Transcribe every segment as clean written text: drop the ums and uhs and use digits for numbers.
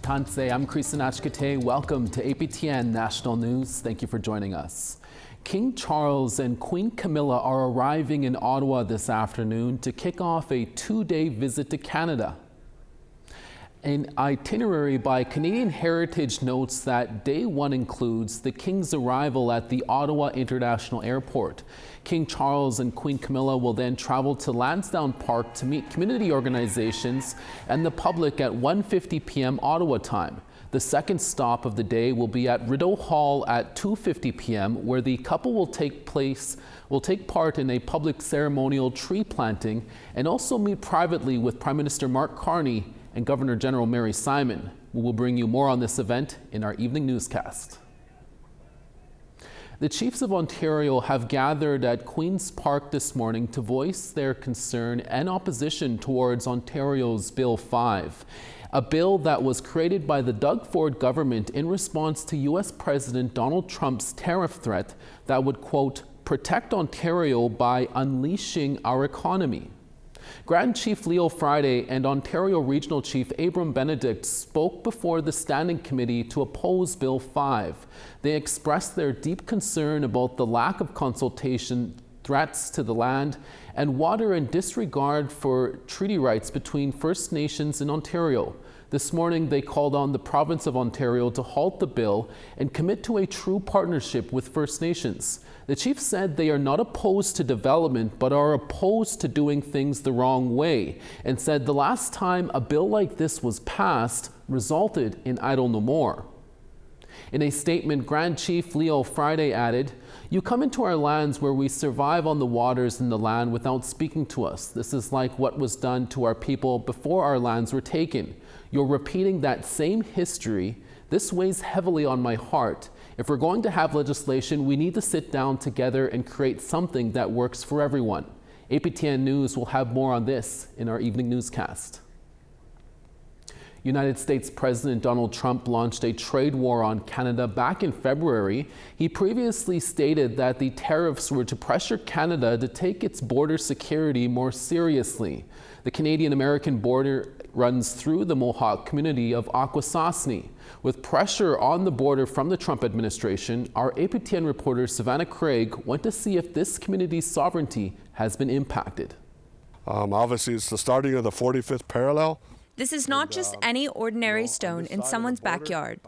Tanse, I'm Kristen Achkate. Welcome to APTN National News. Thank you for joining us. King Charles and Queen Camilla are arriving in Ottawa this afternoon to kick off a two-day visit to Canada. An itinerary by Canadian Heritage notes that day one includes the King's arrival at the Ottawa International Airport. King Charles and Queen Camilla will then travel to Lansdowne Park to meet community organizations and the public at 1:50 p.m. Ottawa time. The second stop of the day will be at Rideau Hall at 2:50 p.m., where the couple will take part in a public ceremonial tree planting and also meet privately with Prime Minister Mark Carney and Governor General Mary Simon. We will bring you more on this event in our evening newscast. The Chiefs of Ontario have gathered at Queen's Park this morning to voice their concern and opposition towards Ontario's Bill 5, a bill that was created by the Doug Ford government in response to U.S. President Donald Trump's tariff threat that would, quote, protect Ontario by unleashing our economy. Grand Chief Leo Friday and Ontario Regional Chief Abram Benedict spoke before the Standing Committee to oppose Bill 5. They expressed their deep concern about the lack of consultation, threats to the land and water, and disregard for treaty rights between First Nations in Ontario. This morning, they called on the province of Ontario to halt the bill and commit to a true partnership with First Nations. The chief said they are not opposed to development, but are opposed to doing things the wrong way, and said the last time a bill like this was passed resulted in Idle No More. In a statement, Grand Chief Leo Friday added, "You come into our lands where we survive on the waters and the land without speaking to us. This is like what was done to our people before our lands were taken. You're repeating that same history. This weighs heavily on my heart. If we're going to have legislation, we need to sit down together and create something that works for everyone." APTN News will have more on this in our evening newscast. United States President Donald Trump launched a trade war on Canada back in February. He previously stated that the tariffs were to pressure Canada to take its border security more seriously. The Canadian-American border runs through the Mohawk community of Akwesasne. With pressure on the border from the Trump administration, our APTN reporter Savannah Craig went to see if this community's sovereignty has been impacted. Obviously, it's the starting of the 45th parallel. This is not just any ordinary stone in someone's backyard.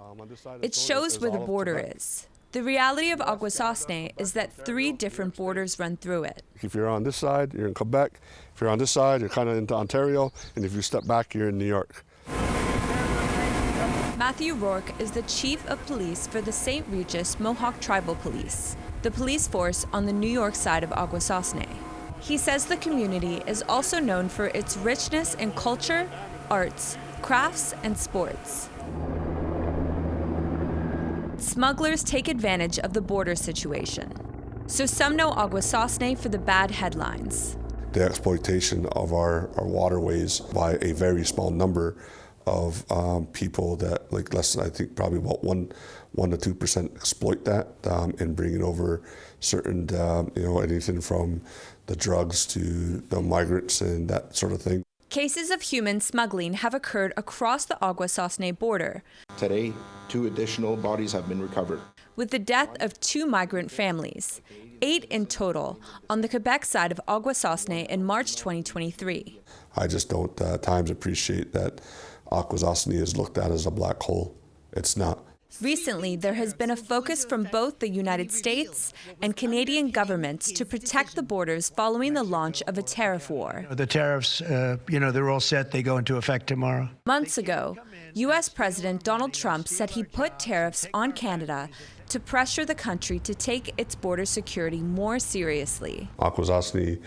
It shows where the border is. The reality of Akwesasne is that 3 different borders run through it. If you're on this side, you're in Quebec. If you're on this side, you're kind of into Ontario. And if you step back, you're in New York. Matthew Rourke is the chief of police for the St. Regis Mohawk Tribal Police, the police force on the New York side of Akwesasne. He says the community is also known for its richness in culture, arts, crafts, and sports. Smugglers take advantage of the border situation. So some know Akwesasne for the bad headlines. The exploitation of our waterways by a very small number of people that, like less than, I think probably about 1 to 2% exploit that and bring it over certain, anything from the drugs to the migrants and that sort of thing. Cases of human smuggling have occurred across the Akwesasne border. Today, 2 additional bodies have been recovered, with the death of 2 migrant families, 8 in total, on the Quebec side of Akwesasne in March 2023. I just don't at times appreciate that Akwesasne is looked at as a black hole. It's not. Recently, there has been a focus from both the United States and Canadian governments to protect the borders following the launch of a tariff war. The tariffs, they're all set. They go into effect tomorrow. Months ago, U.S. President Donald Trump said he'd put tariffs on Canada to pressure the country to take its border security more seriously. Akwesasne,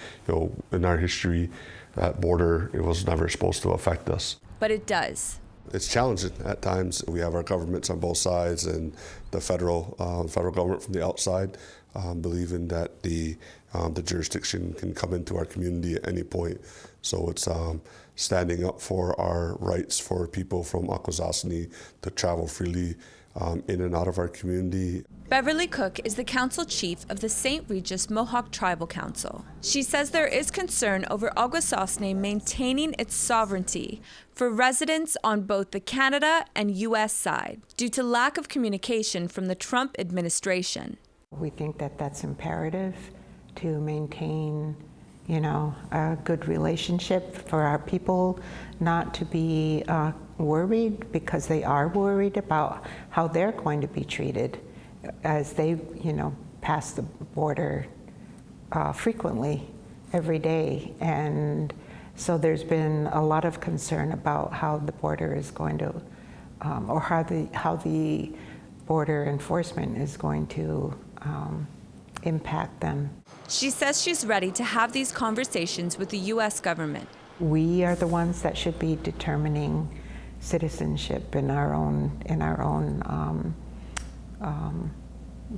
in our history, that border, it was never supposed to affect us. But it does. It's challenging at times. We have our governments on both sides and the federal government from the outside believing that the jurisdiction can come into our community at any point. So it's standing up for our rights for people from Akwesasne to travel freely in and out of our community. Beverly Cook is the council chief of the St. Regis Mohawk Tribal Council. She says there is concern over Akwesasne maintaining its sovereignty for residents on both the Canada and U.S. side due to lack of communication from the Trump administration. We think that that's imperative to maintain, a good relationship for our people, not to be worried, because they are worried about how they're going to be treated as they, pass the border frequently every day. And so there's been a lot of concern about how the border is going to, or how the border enforcement is going to impact them. She says she's ready to have these conversations with the U.S. government. We are the ones that should be determining citizenship in our own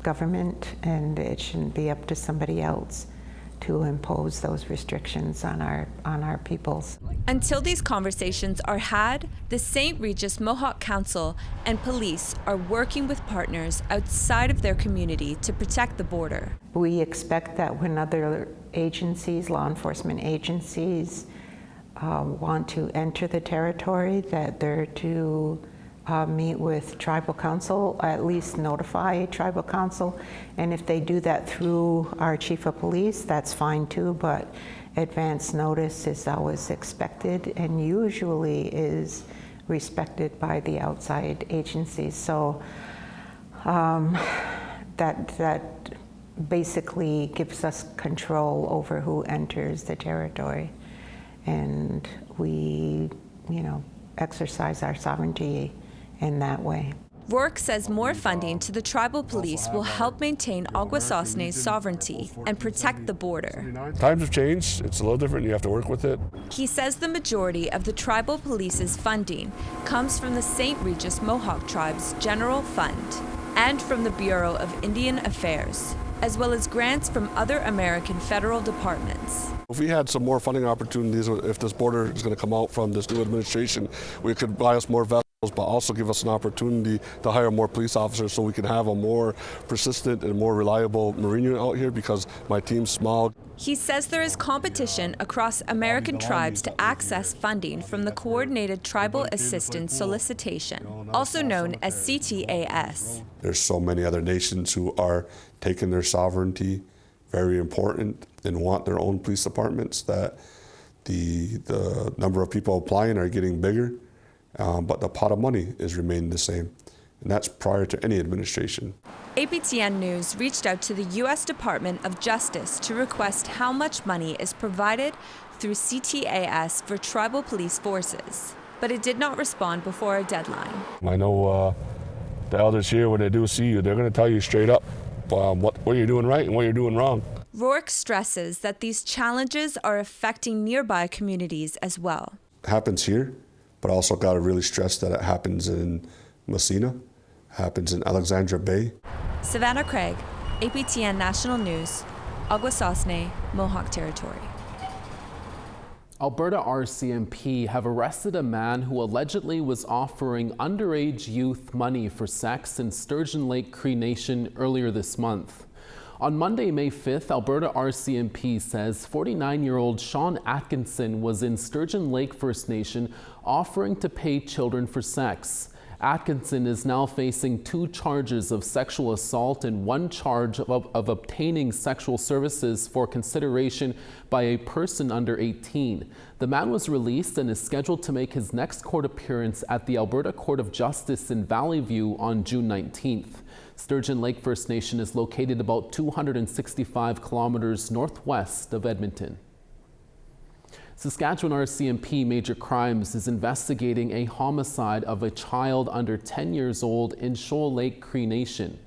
government, and it shouldn't be up to somebody else to impose those restrictions on our peoples. Until these conversations are had, the St. Regis Mohawk Council and police are working with partners outside of their community to protect the border. We expect that when other agencies, law enforcement agencies, want to enter the territory, that they're to meet with tribal council, at least notify tribal council. And if they do that through our chief of police, that's fine too, but advance notice is always expected and usually is respected by the outside agencies. So that basically gives us control over who enters the territory. And we, exercise our sovereignty in that way. Rourke says more funding to the tribal police will help maintain Akwesasne's sovereignty and protect the border. Times have changed. It's a little different. You have to work with it. He says the majority of the tribal police's funding comes from the St. Regis Mohawk Tribe's General Fund and from the Bureau of Indian Affairs, as well as grants from other American federal departments. If we had some more funding opportunities, if this border is going to come out from this new administration, we could buy us more vessels, but also give us an opportunity to hire more police officers so we can have a more persistent and more reliable Marine unit out here, because my team's small. He says there is competition across American tribes to access funding from the Coordinated Tribal Assistance Solicitation, also known as CTAS. There's so many other nations who are taking their sovereignty very important and want their own police departments, that the number of people applying are getting bigger, but the pot of money is remaining the same. And that's prior to any administration. APTN News reached out to the U.S. Department of Justice to request how much money is provided through CTAS for tribal police forces, but it did not respond before a deadline. I know the elders here, when they do see you, they're going to tell you straight up what you're doing right and what you're doing wrong. Rourke stresses that these challenges are affecting nearby communities as well. It happens here, but also got to really stress that it happens in Messina, happens in Alexandra Bay. Savannah Craig, APTN National News, Akwesasne, Mohawk Territory. Alberta RCMP have arrested a man who allegedly was offering underage youth money for sex in Sturgeon Lake Cree Nation earlier this month. On Monday, May 5th, Alberta RCMP says 49-year-old Sean Atkinson was in Sturgeon Lake First Nation offering to pay children for sex. Atkinson is now facing 2 charges of sexual assault and 1 charge of obtaining sexual services for consideration by a person under 18. The man was released and is scheduled to make his next court appearance at the Alberta Court of Justice in Valley View on June 19th. Sturgeon Lake First Nation is located about 265 kilometers northwest of Edmonton. Saskatchewan RCMP Major Crimes is investigating a homicide of a child under 10 years old in Shoal Lake Cree Nation.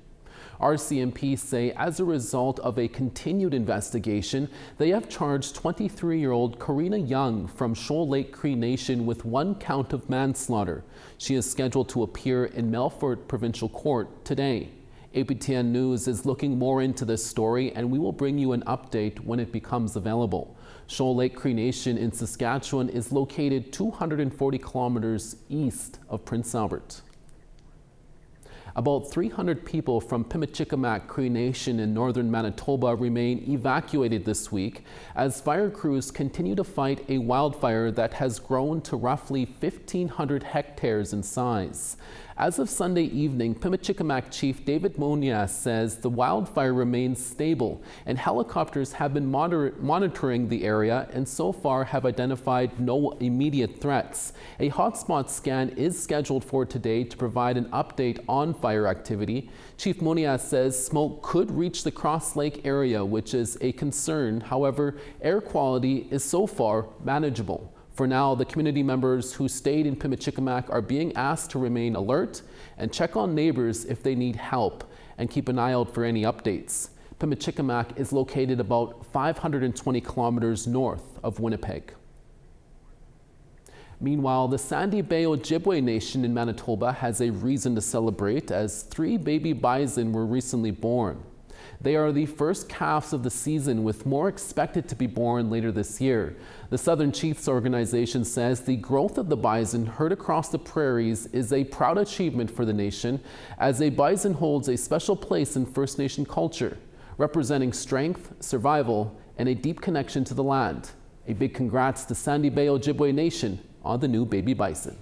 RCMP say as a result of a continued investigation, they have charged 23-year-old Karina Young from Shoal Lake Cree Nation with 1 count of manslaughter. She is scheduled to appear in Melfort Provincial Court today. APTN News is looking more into this story, and we will bring you an update when it becomes available. Shoal Lake Cree Nation in Saskatchewan is located 240 kilometers east of Prince Albert. About 300 people from Pimicikamak Cree Nation in northern Manitoba remain evacuated this week as fire crews continue to fight a wildfire that has grown to roughly 1,500 hectares in size. As of Sunday evening, Pimicikamak Chief David Monias says the wildfire remains stable and helicopters have been monitoring the area and so far have identified no immediate threats. A hotspot scan is scheduled for today to provide an update on fire activity. Chief Monias says smoke could reach the Cross Lake area, which is a concern. However, air quality is so far manageable. For now, the community members who stayed in Pimicikamak are being asked to remain alert and check on neighbors if they need help and keep an eye out for any updates. Pimicikamak is located about 520 kilometers north of Winnipeg. Meanwhile, the Sandy Bay Ojibwe Nation in Manitoba has a reason to celebrate as 3 baby bison were recently born. They are the first calves of the season, with more expected to be born later this year. The Southern Chiefs organization says the growth of the bison herd across the prairies is a proud achievement for the nation, as a bison holds a special place in First Nation culture, representing strength, survival, and a deep connection to the land. A big congrats to Sandy Bay Ojibwe Nation on the new baby bison.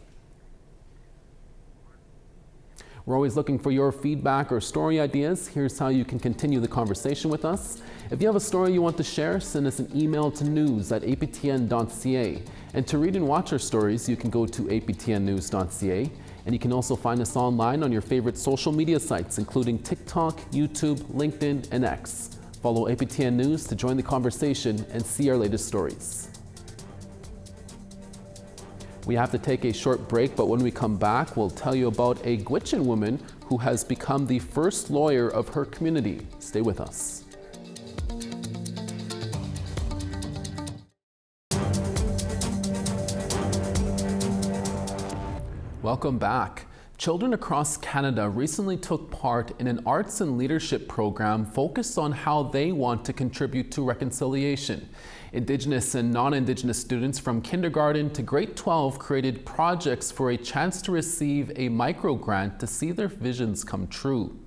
We're always looking for your feedback or story ideas. Here's how you can continue the conversation with us. If you have a story you want to share, send us an email to news@aptn.ca. And to read and watch our stories, you can go to aptnnews.ca. And you can also find us online on your favorite social media sites, including TikTok, YouTube, LinkedIn, and X. Follow APTN News to join the conversation and see our latest stories. We have to take a short break, but when we come back, we'll tell you about a Gwich'in woman who has become the first lawyer of her community. Stay with us. Welcome back. Children across Canada recently took part in an arts and leadership program focused on how they want to contribute to reconciliation. Indigenous and non-Indigenous students from kindergarten to grade 12 created projects for a chance to receive a micro grant to see their visions come true.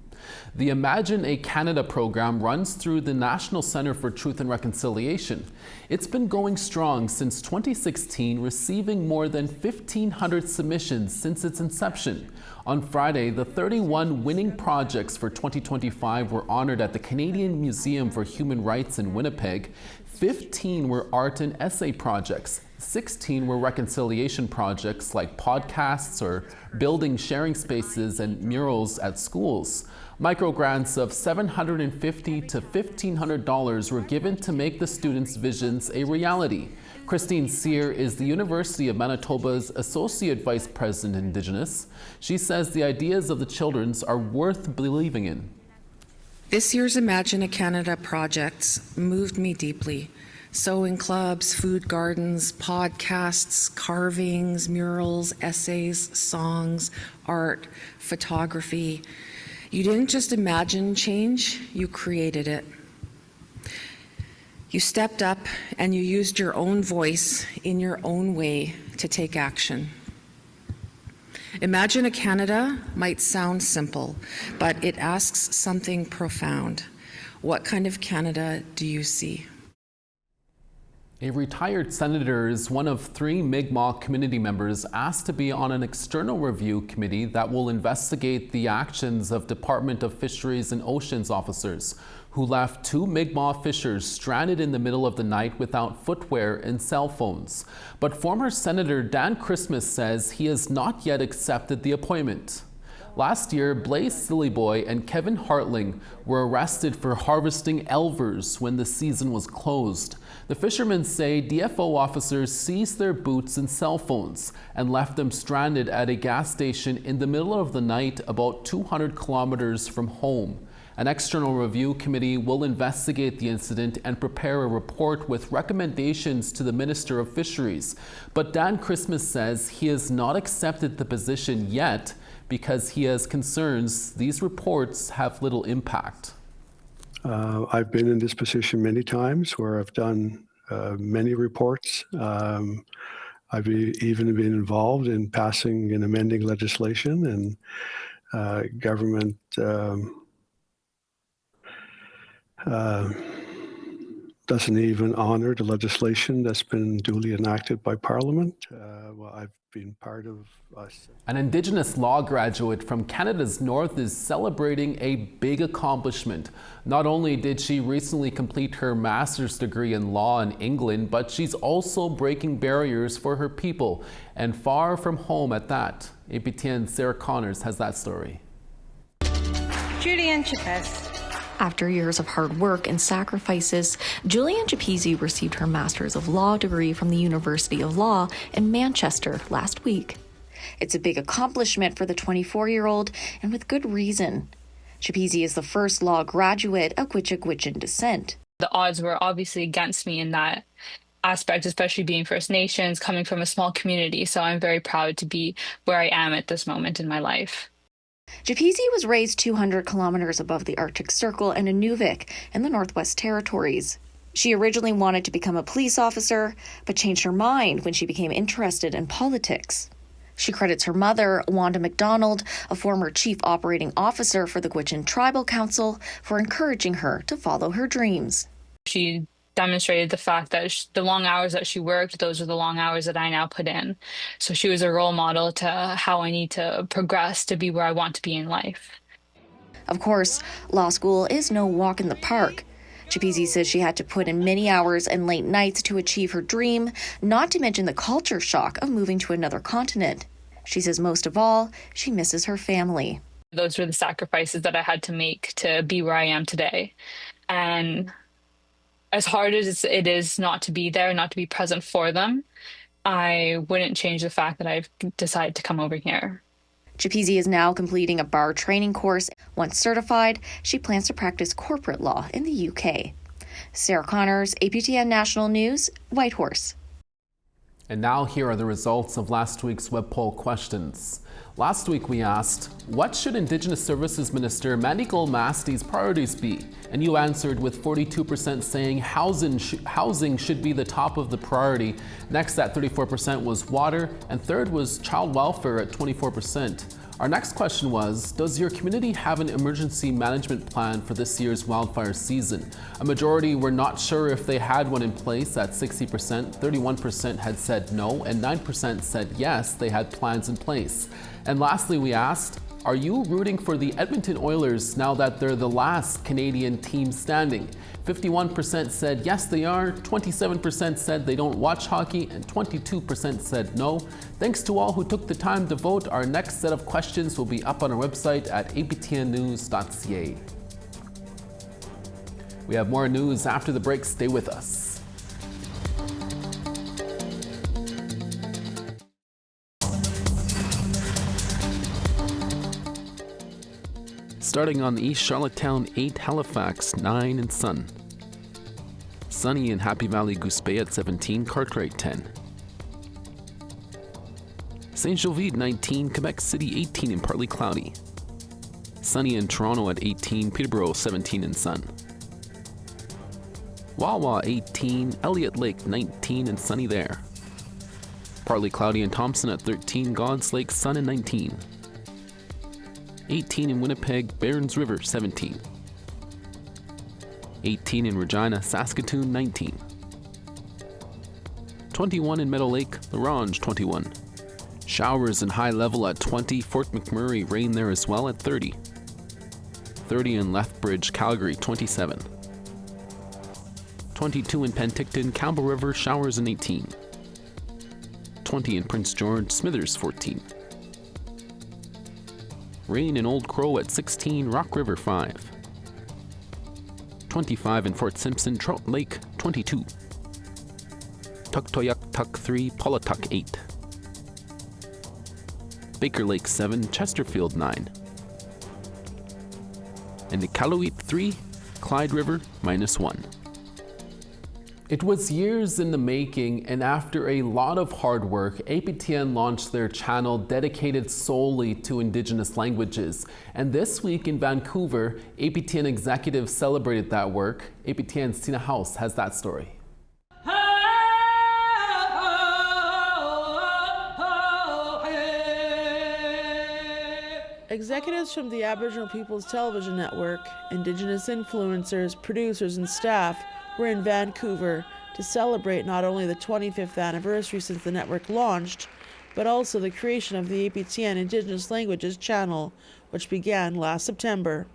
The Imagine a Canada program runs through the National Centre for Truth and Reconciliation. It's been going strong since 2016, receiving more than 1,500 submissions since its inception. On Friday, the 31 winning projects for 2025 were honored at the Canadian Museum for Human Rights in Winnipeg. 15 were art and essay projects. 16 were reconciliation projects like podcasts or building sharing spaces and murals at schools. Microgrants of $750 to $1,500 were given to make the students' visions a reality. Christine Sear is the University of Manitoba's Associate Vice President Indigenous. She says the ideas of the children's are worth believing in. This year's Imagine a Canada projects moved me deeply. Sewing clubs, food gardens, podcasts, carvings, murals, essays, songs, art, photography. You didn't just imagine change, you created it. You stepped up and you used your own voice in your own way to take action. Imagine a Canada might sound simple, but it asks something profound. What kind of Canada do you see? A retired senator is one of 3 Mi'kmaq community members asked to be on an external review committee that will investigate the actions of Department of Fisheries and Oceans officers who left 2 Mi'kmaq fishers stranded in the middle of the night without footwear and cell phones. But former Senator Dan Christmas says he has not yet accepted the appointment. Last year, Blaise Sillyboy and Kevin Hartling were arrested for harvesting elvers when the season was closed. The fishermen say DFO officers seized their boots and cell phones and left them stranded at a gas station in the middle of the night about 200 kilometers from home. An external review committee will investigate the incident and prepare a report with recommendations to the Minister of Fisheries. But Dan Christmas says he has not accepted the position yet because he has concerns these reports have little impact. I've been in this position many times where I've done many reports. I've even been involved in passing and amending legislation, and government doesn't even honor the legislation that's been duly enacted by Parliament. Well, I've been part of us. An Indigenous law graduate from Canada's North is celebrating a big accomplishment. Not only did she recently complete her master's degree in law in England, but she's also breaking barriers for her people, and far from home at that. APTN's Sarah Connors has that story. Julian Chapez. After years of hard work and sacrifices, Julian Chapez received her Master's of Law degree from the University of Law in Manchester last week. It's a big accomplishment for the 24-year-old, and with good reason. Chapez is the first law graduate of Gwich'in descent. The odds were obviously against me in that aspect, especially being First Nations, coming from a small community, so I'm very proud to be where I am at this moment in my life. Chapez was raised 200 kilometers above the Arctic Circle in Nunavik in the Northwest Territories. She originally wanted to become a police officer, but changed her mind when she became interested in politics. She credits her mother, Wanda MacDonald, a former chief operating officer for the Gwich'in Tribal Council, for encouraging her to follow her dreams. She demonstrated the fact that the long hours that she worked, those are the long hours that I now put in. So she was a role model to how I need to progress to be where I want to be in life. Of course, law school is no walk in the park. Chapez says she had to put in many hours and late nights to achieve her dream, not to mention the culture shock of moving to another continent. She says most of all, she misses her family. Those were the sacrifices that I had to make to be where I am today. And as hard as it is not to be there, not to be present for them, I wouldn't change the fact that I've decided to come over here. Chapez is now completing a bar training course. Once certified, she plans to practice corporate law in the UK. Sarah Connors, APTN National News, Whitehorse. And now here are the results of last week's web poll questions. Last week we asked, what should Indigenous Services Minister Mandy Gold-Masty's priorities be? And you answered with 42% saying housing should be the top of the priority. Next at 34% was water, and third was child welfare at 24%. Our next question was, does your community have an emergency management plan for this year's wildfire season? A majority were not sure if they had one in place at 60%, 31% had said no, and 9% said yes, they had plans in place. And lastly, we asked, are you rooting for the Edmonton Oilers now that they're the last Canadian team standing? 51% said yes they are, 27% said they don't watch hockey, and 22% said no. Thanks to all who took the time to vote. Our next set of questions will be up on our website at aptnnews.ca. We have more news after the break. Stay with us. Starting on the East Charlottetown 8, Halifax 9 and Sun. Sunny in Happy Valley Goose Bay at 17, Cartwright 10. St. Jovide 19, Quebec City 18 and partly cloudy. Sunny in Toronto at 18, Peterborough 17 and Sun. Wawa 18, Elliott Lake 19 and sunny there. Partly cloudy in Thompson at 13, God's Lake sun and 19. 18 in Winnipeg, Barons River 17. 18 in Regina, Saskatoon 19. 21 in Meadow Lake, LaRange 21. Showers and high level at 20, Fort McMurray rain there as well at 30. 30 in Lethbridge, Calgary 27. 22 in Penticton, Campbell River, showers and 18. 20 in Prince George, Smithers 14. Rain in Old Crow at 16, Rock River 5. 25 in Fort Simpson, Trout Lake 22. Tuktoyaktuk 3, Pawlatuck 8. Baker Lake 7, Chesterfield 9. And Iqaluit 3, Clyde River -1. It was years in the making, and after a lot of hard work, APTN launched their channel dedicated solely to Indigenous languages. And this week in Vancouver, APTN executives celebrated that work. APTN's Tina House has that story. Executives from the Aboriginal People's Television Network, Indigenous influencers, producers, and staff were in Vancouver to celebrate not only the 25th anniversary since the network launched, but also the creation of the APTN Indigenous Languages channel, which began last September.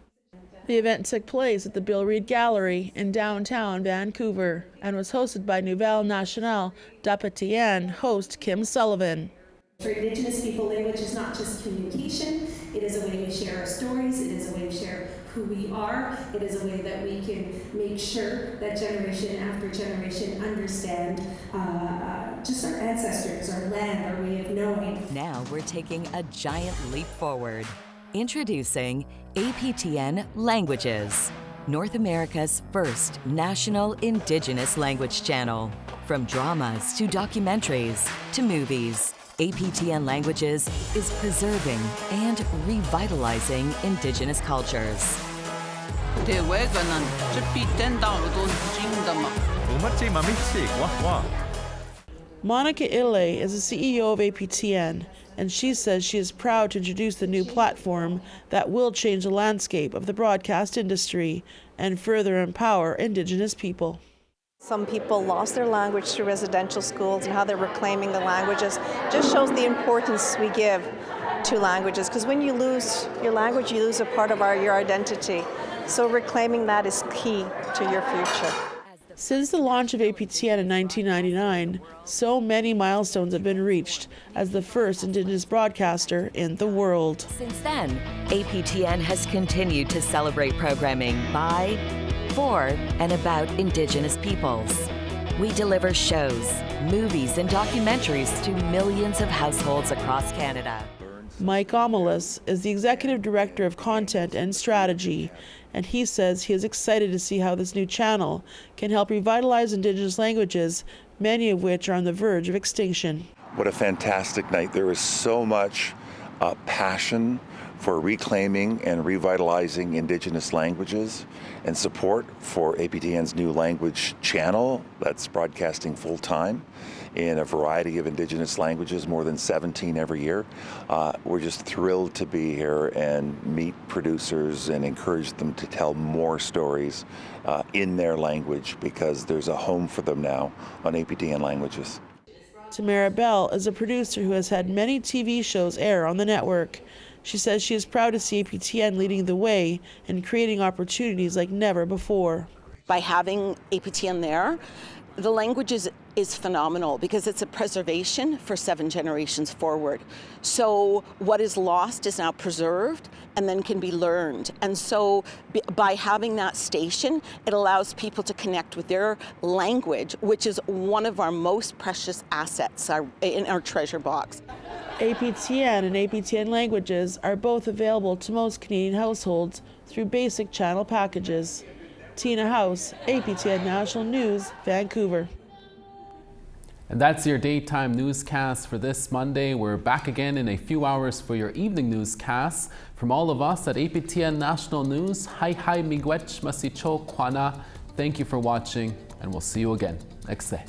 The event took place at the Bill Reid Gallery in downtown Vancouver and was hosted by Nouvelle Nationale d'APTN host Kim Sullivan. For Indigenous people, language is not just communication. It is a way we share our stories. It is a way we share who we are. It is a way that we can make sure that generation after generation understand just our ancestors, our land, our way of knowing. Now we're taking a giant leap forward. Introducing APTN Languages, North America's first national Indigenous language channel. From dramas to documentaries to movies, APTN Languages is preserving and revitalizing Indigenous cultures. Monica Illey is the CEO of APTN, and she says she is proud to introduce the new platform that will change the landscape of the broadcast industry and further empower Indigenous people. Some people lost their language through residential schools, and how they're reclaiming the languages just shows the importance we give to languages, because when you lose your language, you lose a part of your identity. So reclaiming that is key to your future. Since the launch of APTN in 1999, so many milestones have been reached as the first Indigenous broadcaster in the world. Since then, APTN has continued to celebrate programming by, for, and about Indigenous peoples. We deliver shows, movies, and documentaries to millions of households across Canada. Mike Omelas is the Executive Director of Content and Strategy, and he says he is excited to see how this new channel can help revitalize Indigenous languages, many of which are on the verge of extinction. What a fantastic night. There is so much passion for reclaiming and revitalizing Indigenous languages and support for APTN's new language channel that's broadcasting full-time in a variety of Indigenous languages, more than 17 every year. We're just thrilled to be here and meet producers and encourage them to tell more stories in their language, because there's a home for them now on APTN Languages. Tamara Bell is a producer who has had many TV shows air on the network. She says she is proud to see APTN leading the way and creating opportunities like never before. By having APTN there, the language is phenomenal, because it's a preservation for 7 generations forward. So what is lost is now preserved and then can be learned. And so by having that station, it allows people to connect with their language, which is one of our most precious assets in our treasure box. APTN and APTN Languages are both available to most Canadian households through basic channel packages. Tina House, APTN National News, Vancouver. And that's your daytime newscast for this Monday. We're back again in a few hours for your evening newscasts. From all of us at APTN National News, hi miigwech masicho kwana. Thank you for watching, and we'll see you again next day.